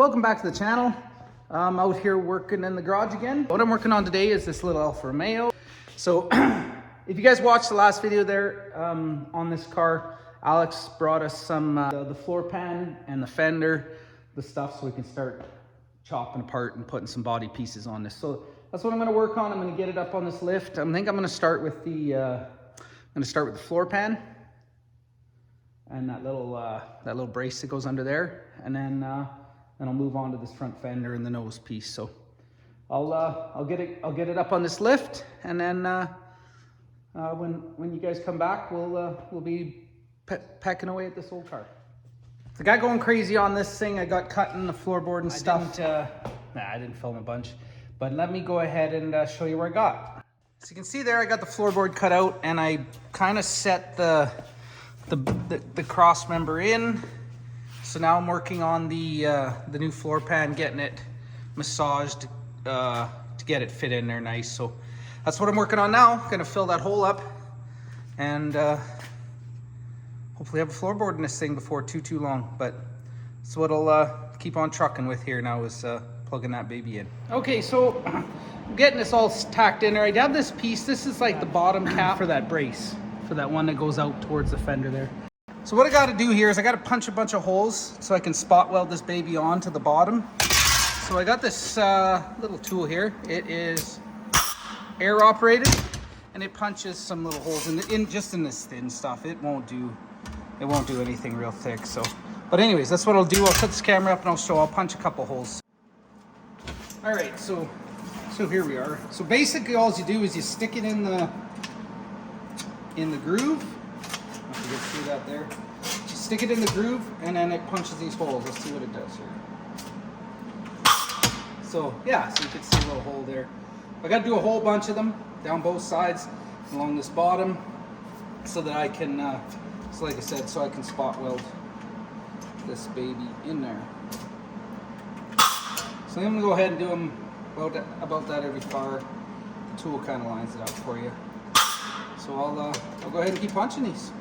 Welcome back to the channel. I'm out here working in the garage again. What I'm working on today is this little Alfa Romeo. So if you guys watched the last video there on this car, Alex brought us some the floor pan and the fender, the stuff, so we can start chopping apart and putting some body pieces on this. So that's what I'm going to work on. I'm going to get it up on this lift. I think I'm going to start with the floor pan and that little brace that goes under there, and then I'll move on to this front fender and the nose piece. So I'll get it up on this lift, and then when you guys come back, we'll be pecking away at this old car. I got going crazy on this thing. I got cutting the floorboard and stuff. I didn't film a bunch, but let me go ahead and show you where I got. So you can see there, I got the floorboard cut out, and I kind of set the cross member in. So now I'm working on the new floor pan, getting it massaged to get it fit in there nice. So that's what I'm working on now. I'm gonna fill that hole up and hopefully have a floorboard in this thing before too long. But that's what I'll keep on trucking with here now, is plugging that baby in. Okay, so I'm getting this all tacked in there. I have this piece. This is like the bottom cap for that brace, for that one that goes out towards the fender there. So what I got to do here is I got to punch a bunch of holes so I can spot weld this baby onto the bottom. So I got this little tool here. It is air operated, and it punches some little holes in just in this thin stuff. It won't do anything real thick. So, but anyways, that's what I'll do. I'll set this camera up and I'll punch a couple holes. All right, so here we are. So basically, all you do is you stick it in the groove. To get through that there. Just stick it in the groove, and then it punches these holes. Let's see what it does here. So yeah, so you can see a little hole there. I got to do a whole bunch of them down both sides along this bottom, so that I can, so like I said, so I can spot weld this baby in there. So I'm gonna go ahead and do them about that every car. The tool kind of lines it up for you. So I'll go ahead and keep punching these.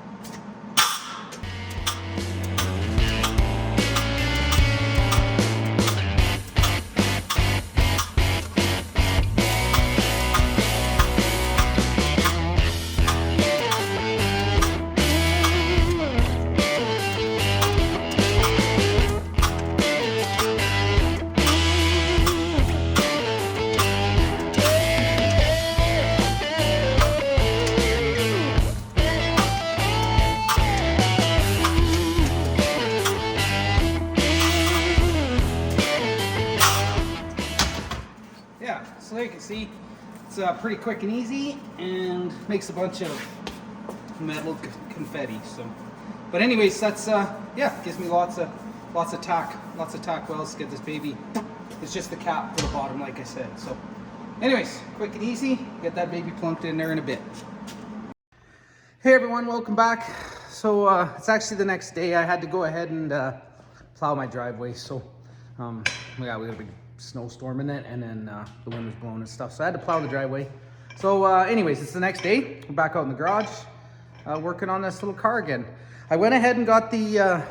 So there you can see, it's pretty quick and easy, and makes a bunch of metal confetti. So, but anyways, that's yeah, gives me lots of tack welds to get this baby. It's just the cap for the bottom, like I said. So, anyways, quick and easy. Get that baby plunked in there in a bit. Hey everyone, welcome back. So it's actually the next day. I had to go ahead and plow my driveway. So we got a big snowstorm in it, and then the wind was blowing and stuff, so I had to plow the driveway. So anyways, it's the next day. We're back out in the garage working on this little car again. I went ahead and got the I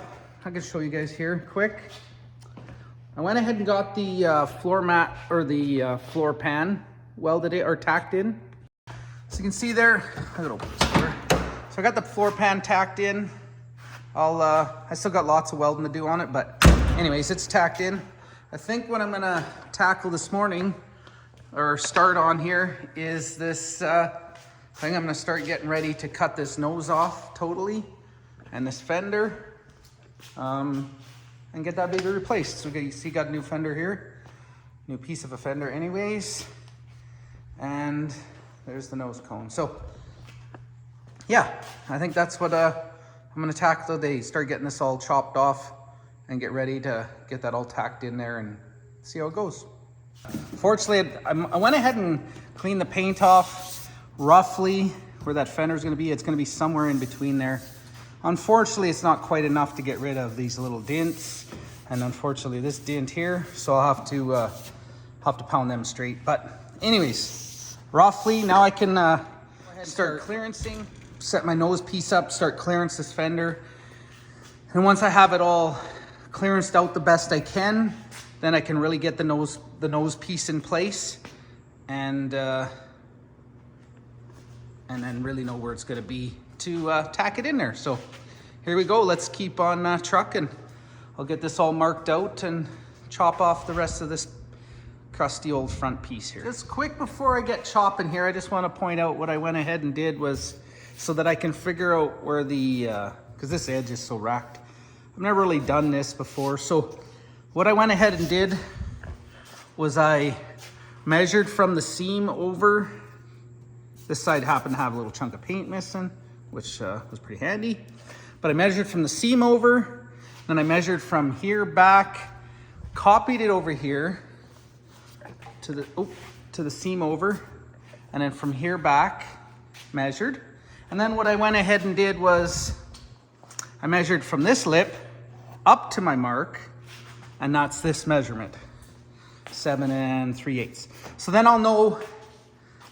can show you guys here quick. I went ahead and got the floor mat, or the floor pan, welded it or tacked in. So you can see there, I gotta open this door. So I got the floor pan tacked in. I still got lots of welding to do on it, but anyways, it's tacked in. I think what I'm gonna tackle this morning, or start on here, is this, I think I'm gonna start getting ready to cut this nose off totally, and this fender, and get that baby replaced. So you see, got a new fender here, new piece of a fender anyways, and there's the nose cone. So yeah, I think that's what I'm gonna tackle today, start getting this all chopped off and get ready to get that all tacked in there and see how it goes. Fortunately, I went ahead and cleaned the paint off roughly where that fender is going to be. It's going to be somewhere in between there. Unfortunately, it's not quite enough to get rid of these little dents, and unfortunately this dent here, so I'll have to pound them straight. But anyways, roughly now I can start clearancing, set my nose piece up, start clearance this fender. And once I have it all clearanced out the best I can, then I can really get the nose piece in place, and then really know where it's gonna be to tack it in there. So here we go, let's keep on trucking. I'll get this all marked out and chop off the rest of this crusty old front piece here. Just quick before I get chopping here, I just want to point out what I went ahead and did was so that I can figure out where the, because this edge is so racked. I've never really done this before. So what I went ahead and did was I measured from the seam over. This side happened to have a little chunk of paint missing, which was pretty handy. But I measured from the seam over, then I measured from here back, copied it over here to the seam over, and then from here back measured. And then what I went ahead and did was I measured from this lip up to my mark, and that's this measurement, 7 3/8. So then I'll know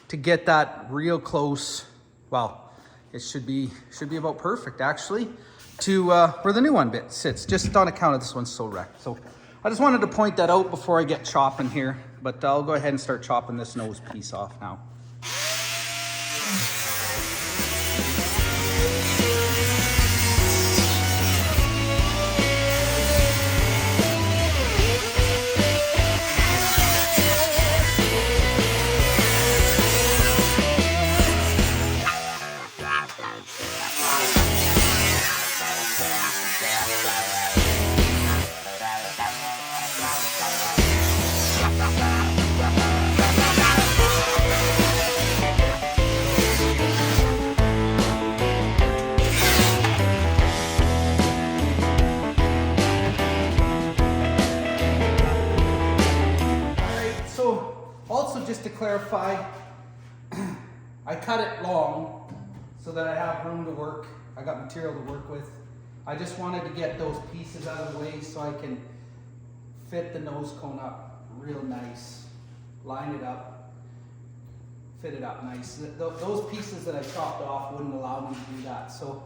to get that real close. Well, it should be about perfect actually to where the new one bit sits, just on account of this one's so wrecked. So I just wanted to point that out before I get chopping here, but I'll go ahead and start chopping this nose piece off now. Just to clarify, I cut it long so that I have room to work. I got material to work with. I just wanted to get those pieces out of the way so I can fit the nose cone up real nice, line it up, fit it up nice. Those pieces that I chopped off wouldn't allow me to do that. So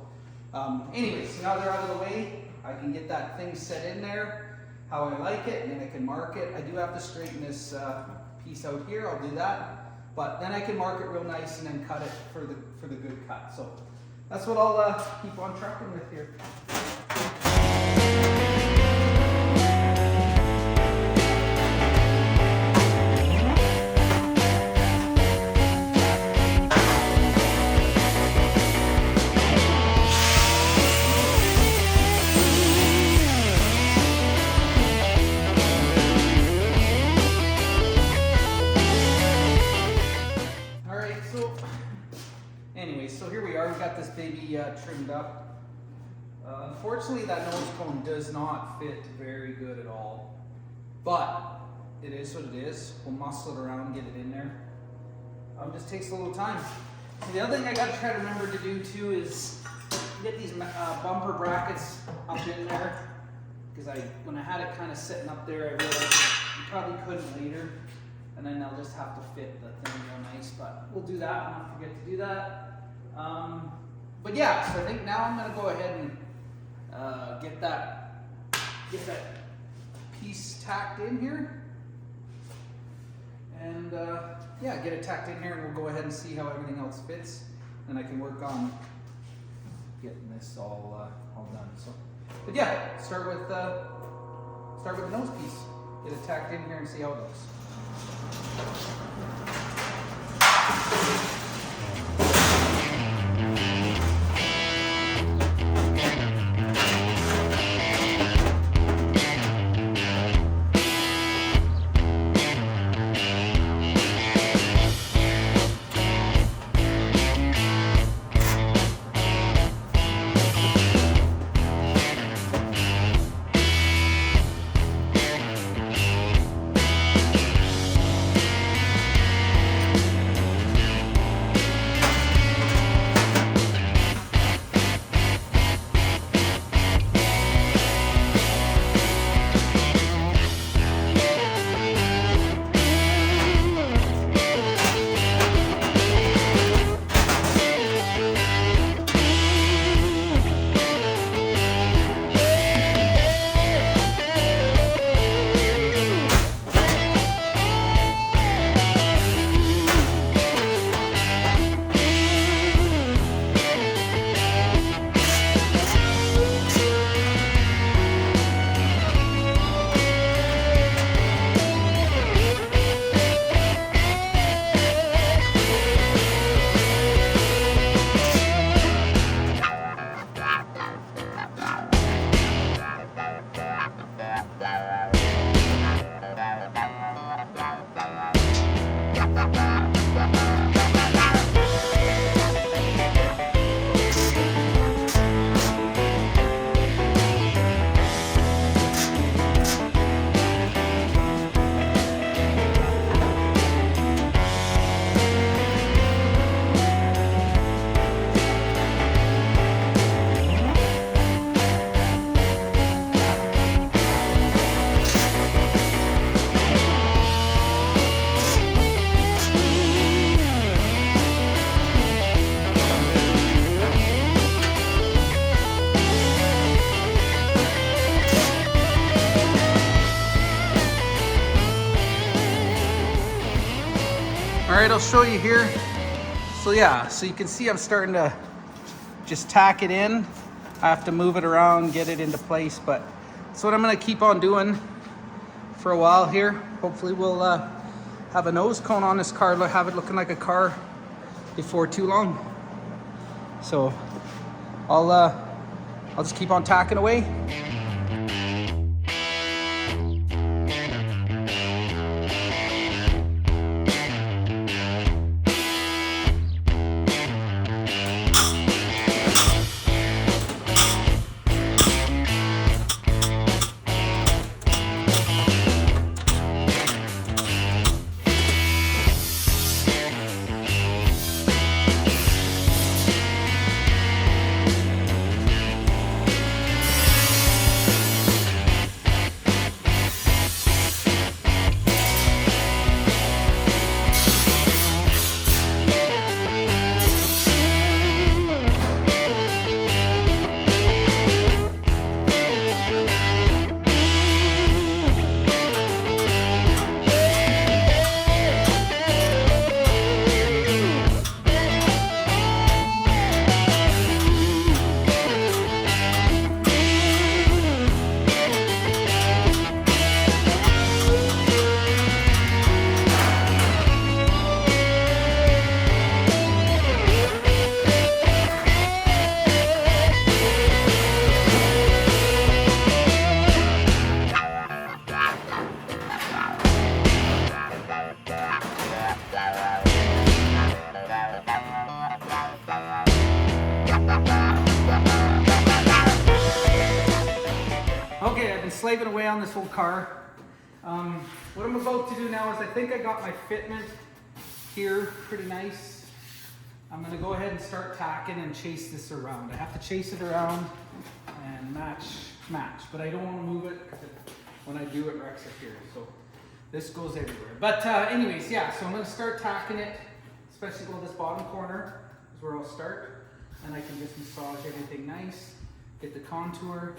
anyways, now they're out of the way, I can get that thing set in there how I like it, and then I can mark it. I do have to straighten this piece out here, I'll do that, but then I can mark it real nice and then cut it for the good cut. So that's what I'll keep on trucking with here. So here we are, we got this baby trimmed up. Unfortunately, that nose cone does not fit very good at all, but it is what it is. We'll muscle it around and get it in there. Just takes a little time. So the other thing I got to try to remember to do too is get these bumper brackets up in there, because when I had it kind of sitting up there, I realized you probably couldn't later, and then I'll just have to fit the thing real nice, but we'll do that, I'll not forget to do that. But yeah, so I think now I'm going to go ahead and get that piece tacked in here, and yeah, get it tacked in here, and we'll go ahead and see how everything else fits, and I can work on getting this all done. So, but yeah, start with the nose piece, get it tacked in here, and see how it looks. All right, I'll show you here. So yeah, so you can see I'm starting to just tack it in. I have to move it around, get it into place, but that's what I'm gonna keep on doing for a while here. Hopefully we'll have a nose cone on this car, have it looking like a car before too long. So I'll just keep on tacking away. Okay, I've been slaving away on this whole car. What I'm about to do now is I think I got my fitment here pretty nice. I'm gonna go ahead and start tacking and chase this around. I have to chase it around and match, but I don't want to move it because when I do it wrecks it here. So this goes everywhere. But anyways, yeah, so I'm gonna start tacking it, especially on this bottom corner is where I'll start. And I can just massage everything nice, get the contour.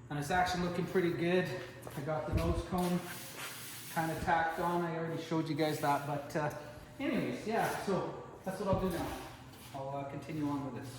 And it's actually looking pretty good. I got the nose cone kind of tacked on. I already showed you guys that, but anyways, yeah, so that's what I'll do now. I'll continue on with this.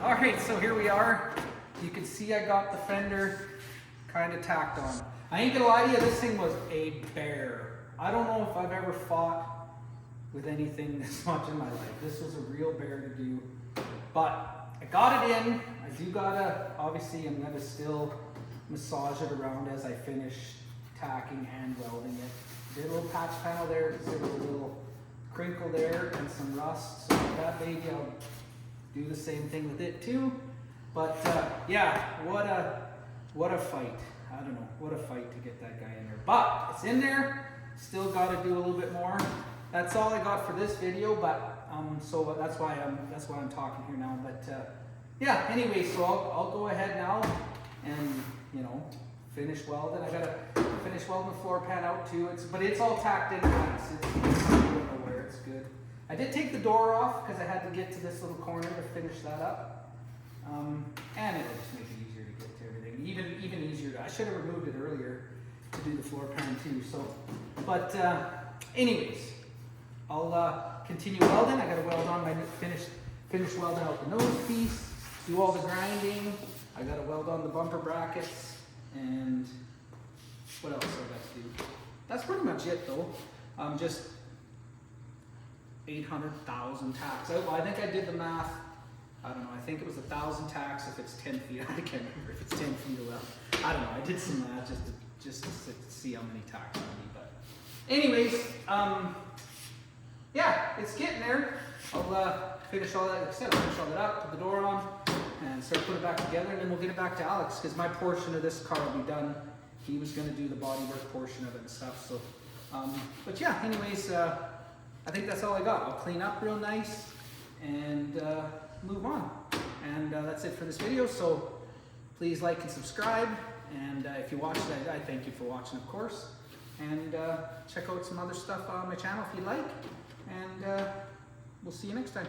All right, so here we are. You can see I got the fender kind of tacked on. I ain't gonna lie to you, this thing was a bear. I don't know if I've ever fought with anything this much in my life. This was a real bear to do, but I got it in. I do gotta, obviously I'm gonna still massage it around as I finish tacking and welding it. Did a little patch panel there because there was a little crinkle there and some rust. So with that baby, I'll do the same thing with it too. But yeah, what a fight. I don't know, what a fight to get that guy in there. But it's in there, Still got to do a little bit more. That's all I got for this video, but so that's why I'm talking here now. But yeah, anyway, so I'll go ahead now and, you know, finish welding. I gotta finish welding the floor pan out too. But it's all tacked in place. It's going nowhere. It's good. I did take the door off because I had to get to this little corner to finish that up. And it'll just make it easier to get to everything. Even easier to, I should have removed it earlier to do the floor pan too. So, but anyways, I'll continue welding. I got to weld on my finish welding out the nose piece, do all the grinding. I got to weld on the bumper brackets, and what else I got to do? That's pretty much it though. Just 800,000 tacks. I think I did the math. I don't know. I think it was 1,000 tacks if it's 10 feet. I can't remember if it's 10 feet or less. I don't know. I did some math just to see how many tacks I need. But anyways, yeah, it's getting there. I'll finish all that. Like I said, I'll finish all that up, put the door on, and start putting it back together, and then we'll get it back to Alex because my portion of this car will be done. He was going to do the bodywork portion of it and stuff. So, but yeah, anyways, I think that's all I got. I'll clean up real nice and move on. And that's it for this video. So please like and subscribe. And if you watched, I thank you for watching, of course. And check out some other stuff on my channel if you like. And we'll see you next time.